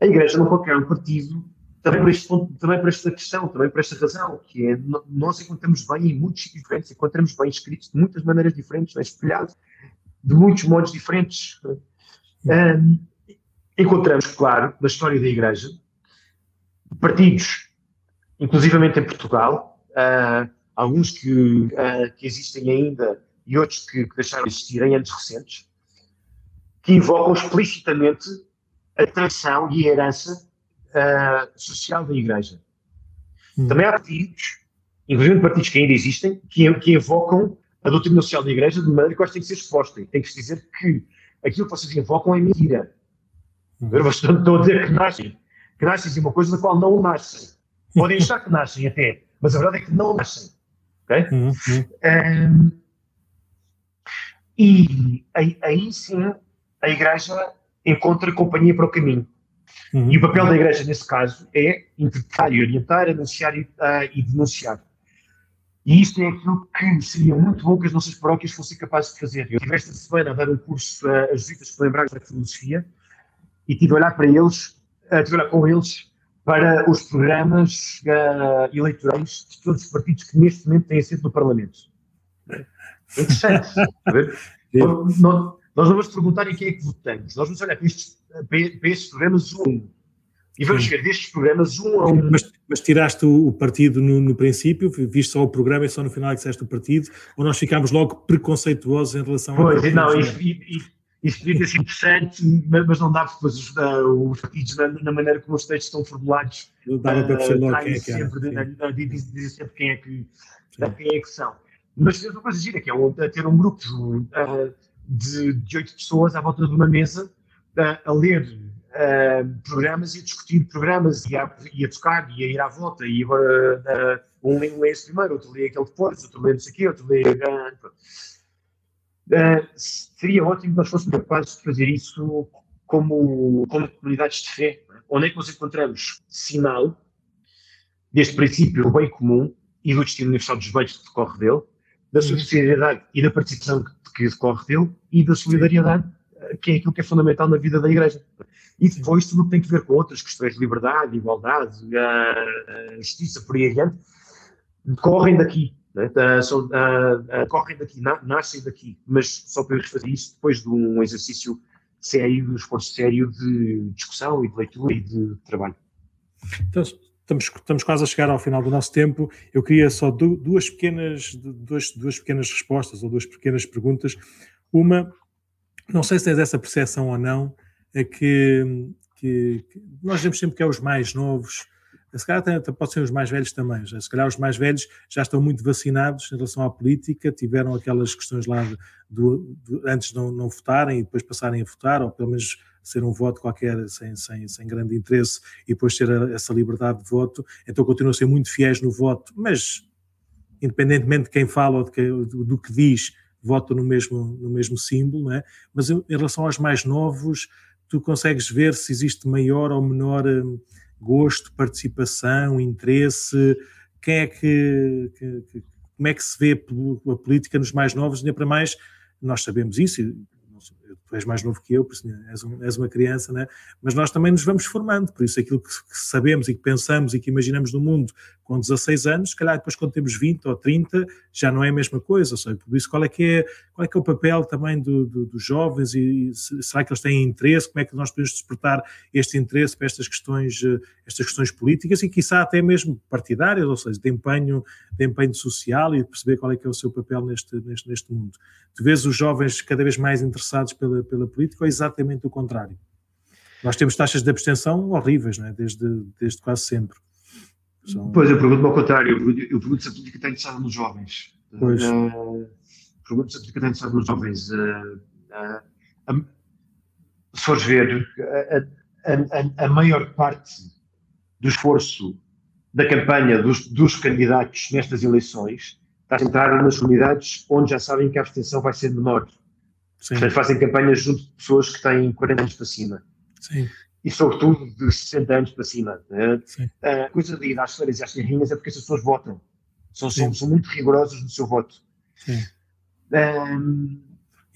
A Igreja não pode criar um partido também para este ponto, também para esta questão, também para esta razão, que é nós encontramos bem em muitos sítios diferentes, encontramos bem escritos de muitas maneiras diferentes, espelhados de muitos modos diferentes. Encontramos, claro, na história da Igreja, partidos, inclusivamente em Portugal, alguns que existem ainda e outros que deixaram de existir em anos recentes, que invocam explicitamente a tradição e a herança social da Igreja. Também há partidos, inclusive partidos que ainda existem, que evocam a doutrina social da Igreja de maneira que tem que ser exposta. E tem que se dizer que aquilo que vocês invocam é mentira. Eu estou a dizer que nascem de uma coisa da qual não nascem. Podem achar que nascem até, mas a verdade é que não nascem. Okay? E aí sim a Igreja encontra companhia para o caminho. E o papel da Igreja, nesse caso, é interpretar e orientar, anunciar e denunciar. E isto é aquilo que seria muito bom que as nossas paróquias fossem capazes de fazer. Eu estive esta semana a dar um curso a jesuítas que lembraram da filosofia e tive a olhar para eles, tive a olhar com eles para os programas eleitorais de todos os partidos que neste momento têm assento no Parlamento. É interessante. Nós não vamos perguntar em quem é que votamos. Nós vamos olhar para estes programas e vamos ver destes programas um a um. Mas tiraste o partido no princípio, viste só o programa e só no final é que disseste o partido, ou nós ficámos logo preconceituosos em relação Pois, não, isto podia ter sido interessante, mas não dá, porque os partidos, na maneira como os textos estão formulados, dava para perceber logo quem é que era. Dizem sempre quem é que são. Mas uma coisa gira, que é ter um grupo de 8 pessoas à volta de uma mesa a ler programas e a discutir programas e a tocar e a ir à volta, e agora um lê esse primeiro, outro lê aquele depois, outro lê não sei o quê, outro lê... seria ótimo que nós fôssemos capazes de fazer isso como comunidades de fé. Onde é que nós encontramos sinal deste princípio do bem comum e do destino universal dos bens que decorre dele, da subsidiariedade e da participação que decorre dele, e da solidariedade, que é aquilo que é fundamental na vida da Igreja. E depois tudo o que tem que ver com outras questões de liberdade, igualdade, justiça, por aí adiante, decorrem daqui. Correm daqui, nascem daqui, mas só podemos fazer isso depois de um exercício sério, de um esforço sério de discussão e de leitura e de trabalho. Então, estamos quase a chegar ao final do nosso tempo. Eu queria só duas pequenas respostas ou duas pequenas perguntas. Uma, não sei se tens essa percepção ou não, é que nós dizemos sempre que é os mais novos. Se calhar até pode ser os mais velhos também. Se calhar os mais velhos já estão muito vacinados em relação à política, tiveram aquelas questões lá antes de não votarem e depois passarem a votar, ou pelo menos ser um voto qualquer sem grande interesse e depois ter essa liberdade de voto. Então continuam a ser muito fiéis no voto, mas independentemente de quem fala ou do que diz, votam no mesmo símbolo, não é? Mas em relação aos mais novos, tu consegues ver se existe maior ou menor gosto, participação, interesse? Quem é como é que se vê a política nos mais novos? Nem para mais, nós sabemos isso, tu és mais novo que eu, por isso és uma criança, né? Mas nós também nos vamos formando, por isso aquilo que sabemos e que pensamos e que imaginamos no mundo com 16 anos, se calhar depois quando temos 20 ou 30 já não é a mesma coisa. Ou seja, por isso qual é que é o papel também dos jovens e será que eles têm interesse? Como é que nós podemos despertar este interesse para estas questões políticas e quiçá até mesmo partidárias, ou seja, de empenho social e de perceber qual é que é o seu papel neste mundo. Tu vês os jovens cada vez mais interessados pela política ou é exatamente o contrário? Nós temos taxas de abstenção horríveis, não é? Desde quase sempre. Pois, eu pergunto-me ao contrário. Eu pergunto se a política está interessada nos jovens. Pois. Pergunto se a política está interessada nos jovens. Se fores ver, a maior parte do esforço da campanha dos candidatos nestas eleições está centrada nas comunidades onde já sabem que a abstenção vai ser menor. Sim. Portanto, fazem campanhas junto de pessoas que têm 40 anos para cima. Sim. E sobretudo de 60 anos para cima. A coisa de ir às feiras e às terrinhas é porque essas pessoas votam. São muito rigorosas no seu voto. Sim.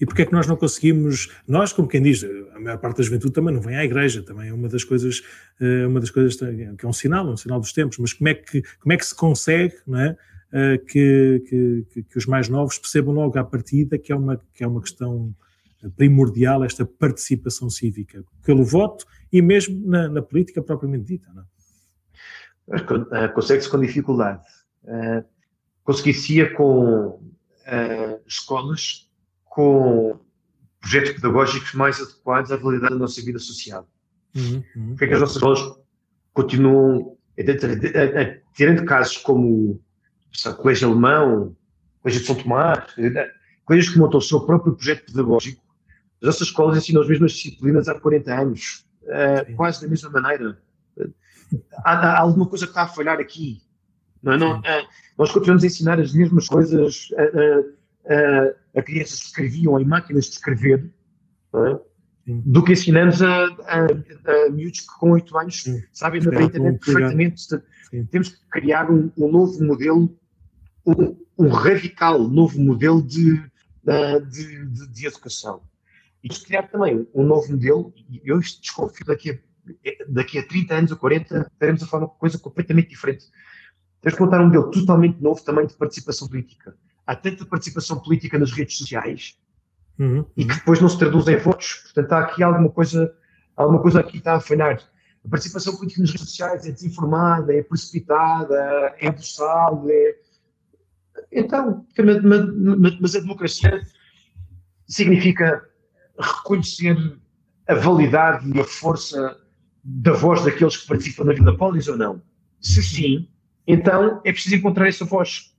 E porque é que nós não conseguimos, nós como quem diz, a maior parte da juventude também não vem à igreja, também é uma das coisas que é um sinal dos tempos, mas como é que se consegue, não é? Que os mais novos percebam logo à partida que é uma questão primordial esta participação cívica, pelo voto e mesmo na política propriamente dita, não é? Consegue-se com dificuldade. Conseguir-se-ia com escolas com projetos pedagógicos mais adequados à realidade da nossa vida social. Porque é que as nossas escolas continuam tirando casos como o Colégio Alemão, o Colégio de São Tomás, colégios que montam o seu próprio projeto pedagógico. As nossas escolas ensinam as mesmas disciplinas há 40 anos, quase da mesma maneira. Há alguma coisa que está a falhar aqui. Nós continuamos a ensinar as mesmas coisas a crianças que escreviam em máquinas de escrever, do que ensinamos a miúdos que com 8 anos sabem na internet perfeitamente. Temos que criar um novo modelo, um radical novo modelo de educação. E criar também um novo modelo, e eu desconfio daqui daqui a 30 anos ou 40 estaremos a falar uma coisa completamente diferente. Temos que montar um modelo totalmente novo também de participação política. Há tanta participação política nas redes sociais e que depois não se traduz em votos. Portanto, há aqui alguma coisa aqui está a falhar. A participação política nas redes sociais é desinformada, é precipitada, é buçal, Então, mas a democracia significa reconhecer a validade e a força da voz daqueles que participam na vida polis ou não? Se sim, então é preciso encontrar essa voz.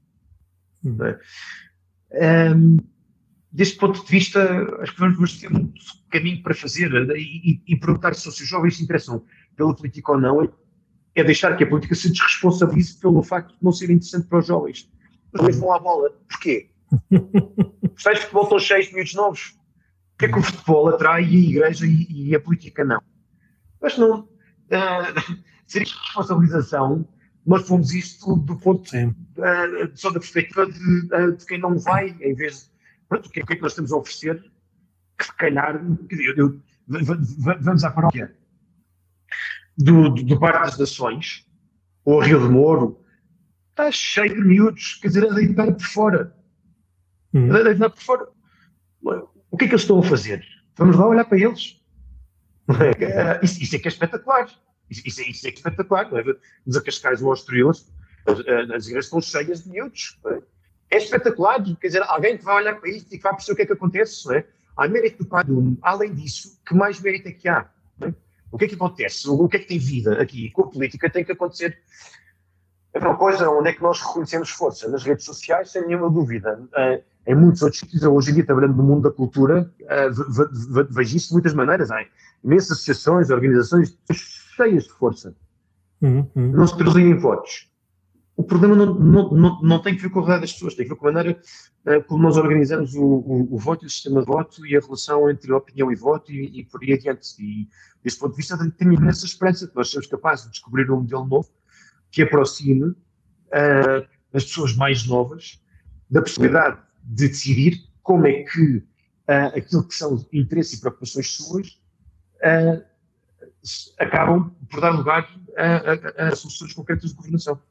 Deste ponto de vista, acho que vamos ter muito caminho para fazer e perguntar se os jovens se interessam pela política ou não, é deixar que a política se desresponsabilize pelo facto de não ser interessante para os jovens. Os jovens vão à bola. Porquê? Os estádios de futebol estão cheios de miúdos novos. Porquê que o futebol atrai a igreja e a política não? Mas não. Ser isto de responsabilização, nós fomos isto do ponto só da perspectiva de quem não vai, em vez de. Pronto, o que é que nós estamos a oferecer? Que se calhar. Vamos à paróquia do Parque das Nações, ou a Rio de Moro, está cheio de miúdos, quer dizer, a deitar por fora. A deitar por fora. O que é que eles estão a fazer? Vamos lá olhar para eles. Isso é que é espetacular. Isso é que é espetacular. Não é? Nos Cascais ou aos exteriores, as igrejas estão cheias de miúdos. É espetacular. Quer dizer, alguém que vai olhar para isto e que vai perceber o que é que acontece. Não é? Há mérito do Padre Nuno. Além disso, que mais mérito é que há? Não é? O que é que acontece? O que é que tem vida aqui? Com a política tem que acontecer. É uma coisa onde é que nós reconhecemos força. Nas redes sociais, sem nenhuma dúvida. Em muitos outros sítios, hoje em dia, trabalhando no mundo da cultura, vejo isso de muitas maneiras. Há imensas associações, organizações cheias de força. Não se traduzem em votos. O problema não tem que ver com a verdade das pessoas, tem que ver com a maneira como nós organizamos o voto e o sistema de voto e a relação entre opinião e voto e por aí adiante. E, desse ponto de vista, tenho imensa esperança que nós sejamos capazes de descobrir um modelo novo que aproxime as pessoas mais novas da possibilidade de decidir como é que aquilo que são interesses e preocupações suas acabam por dar lugar a soluções concretas de governação.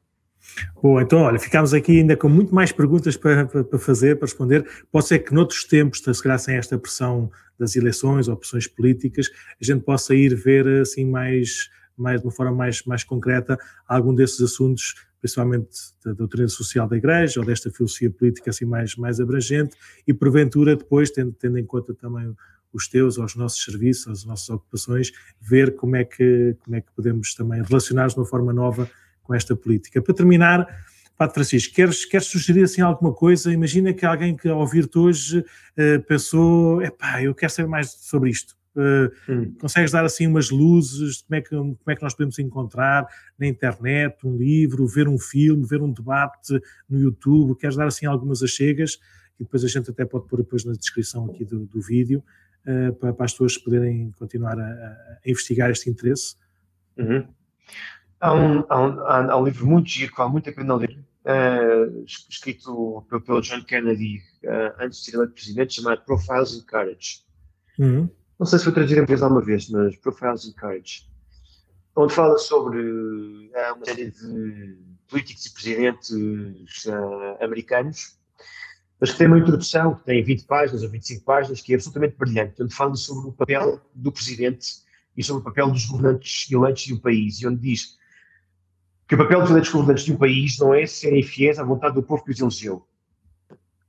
Bom, então, olha, ficámos aqui ainda com muito mais perguntas para fazer, para responder. Pode ser que noutros tempos, se calhar sem esta pressão das eleições ou pressões políticas, a gente possa ir ver assim mais de uma forma mais concreta algum desses assuntos, principalmente da doutrina social da Igreja ou desta filosofia política assim mais abrangente e porventura depois, tendo em conta também os teus, ou os nossos serviços, as nossas ocupações, ver como é que podemos também relacionar-nos de uma forma nova com esta política. Para terminar, Padre Francisco, queres sugerir assim alguma coisa? Imagina que alguém que ao ouvir-te hoje pensou, eu quero saber mais sobre isto. Consegues dar assim umas luzes de como é que nós podemos encontrar na internet, um livro, ver um filme, ver um debate no YouTube? Queres dar assim algumas achegas e depois a gente até pode pôr depois na descrição aqui do vídeo para as pessoas poderem continuar a investigar este interesse? Há um livro muito giro que vale muito a pena ler, escrito pelo John Kennedy antes de ser eleito presidente, chamado Profiles in Courage. Não sei se foi traduzido em inglês alguma vez, mas Profiles in Courage, onde fala sobre uma série de políticos e presidentes americanos, mas que tem uma introdução que tem 20 páginas ou 25 páginas, que é absolutamente brilhante, onde fala sobre o papel do presidente e sobre o papel dos governantes eleitos de um país, e onde diz que o papel dos eleitos governantes de um país não é serem fiéis à vontade do povo que os elegeu.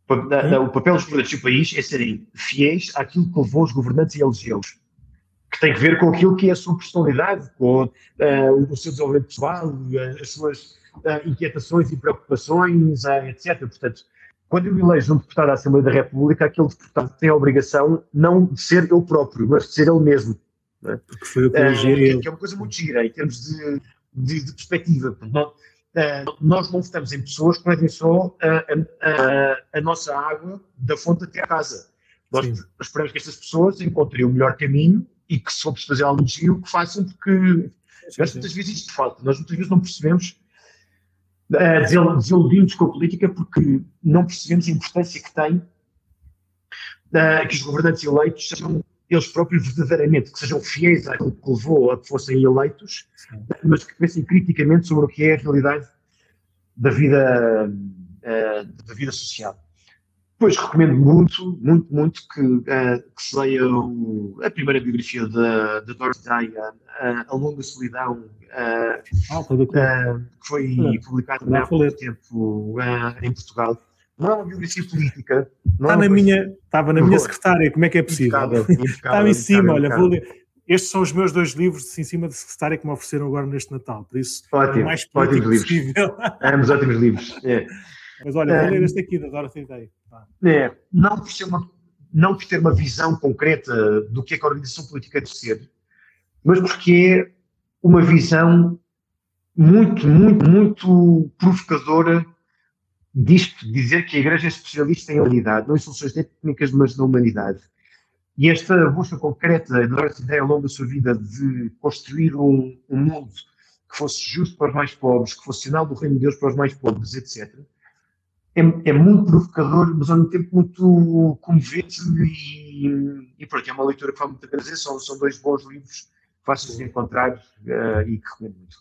O papel dos governantes de um país é serem fiéis àquilo que levou os governantes a elegê-los, que tem a ver com aquilo que é a sua personalidade, com o seu desenvolvimento pessoal, as suas inquietações e preocupações, etc. Portanto, quando eu elejo um deputado à Assembleia da República, aquele deputado tem a obrigação não de ser ele próprio, mas de ser ele mesmo. Não é? Porque foi o que ele que é uma coisa muito gira em termos de perspectiva. Nós não votamos em pessoas que levem só a nossa água da fonte até à casa. Nós esperamos que estas pessoas encontrem o melhor caminho e que, se for fazer algum desvio, que façam, porque muitas vezes isto falta. Nós muitas vezes não percebemos, desiludimos com a política porque não percebemos a importância que tem que os governantes eleitos sejam eles próprios verdadeiramente, que sejam fiéis àquilo que levou a que fossem eleitos, mas que pensem criticamente sobre o que é a realidade da vida social. Depois recomendo muito que se leia a primeira biografia da Dorothy Day, A Longa Solidão, que foi publicada há pouco tempo em Portugal. Não é uma biografia política. Estava na minha secretária, como é que é possível? Estava em cima, olha, vou ler. Estes são os meus 2 livros em cima de secretária que me ofereceram agora neste Natal, por isso ótimo, é o mais político possível. Ambos ótimos livros. Mas olha, vou ler este aqui da Dorothy Day. Não por ter uma visão concreta do que é que a organização política deve ser, mas porque é uma visão muito provocadora disto, dizer que a Igreja é especialista em humanidade, não em soluções técnicas, mas na humanidade. E esta busca concreta da Dorothy Day ao longo da sua vida de construir um mundo que fosse justo para os mais pobres, que fosse sinal do reino de Deus para os mais pobres, etc., é muito provocador, mas ao mesmo tempo muito comovente e pronto, é uma leitura que faz muita prazer. São 2 bons livros fáceis de encontrar e que recomendo muito.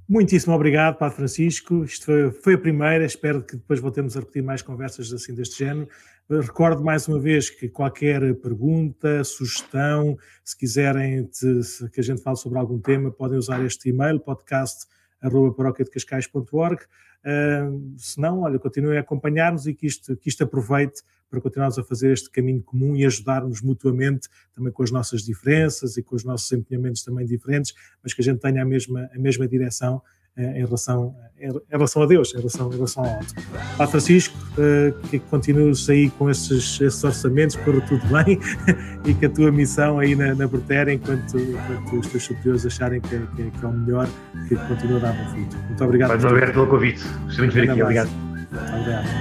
Muitíssimo obrigado, Padre Francisco. Isto foi a primeira, espero que depois voltemos a repetir mais conversas assim deste género. Recordo mais uma vez que qualquer pergunta, sugestão, se quiserem que a gente fale sobre algum tema, podem usar este e-mail, podcast@paroquiadecascais.org. Se não, olha, continuem a acompanhar-nos e que isto aproveite para continuarmos a fazer este caminho comum e ajudar-nos mutuamente, também com as nossas diferenças e com os nossos empenhamentos também diferentes, mas que a gente tenha a mesma direção em relação a Deus, em relação ao alto. Padre Francisco, que continues aí com esses orçamentos, corra tudo bem e que a tua missão aí na Bertera, enquanto os teus superiores acharem que é o melhor, que continue a dar bom fruto. Muito obrigado. Muito obrigado pelo convite. Gostei muito de ver aqui. Obrigado. Obrigado.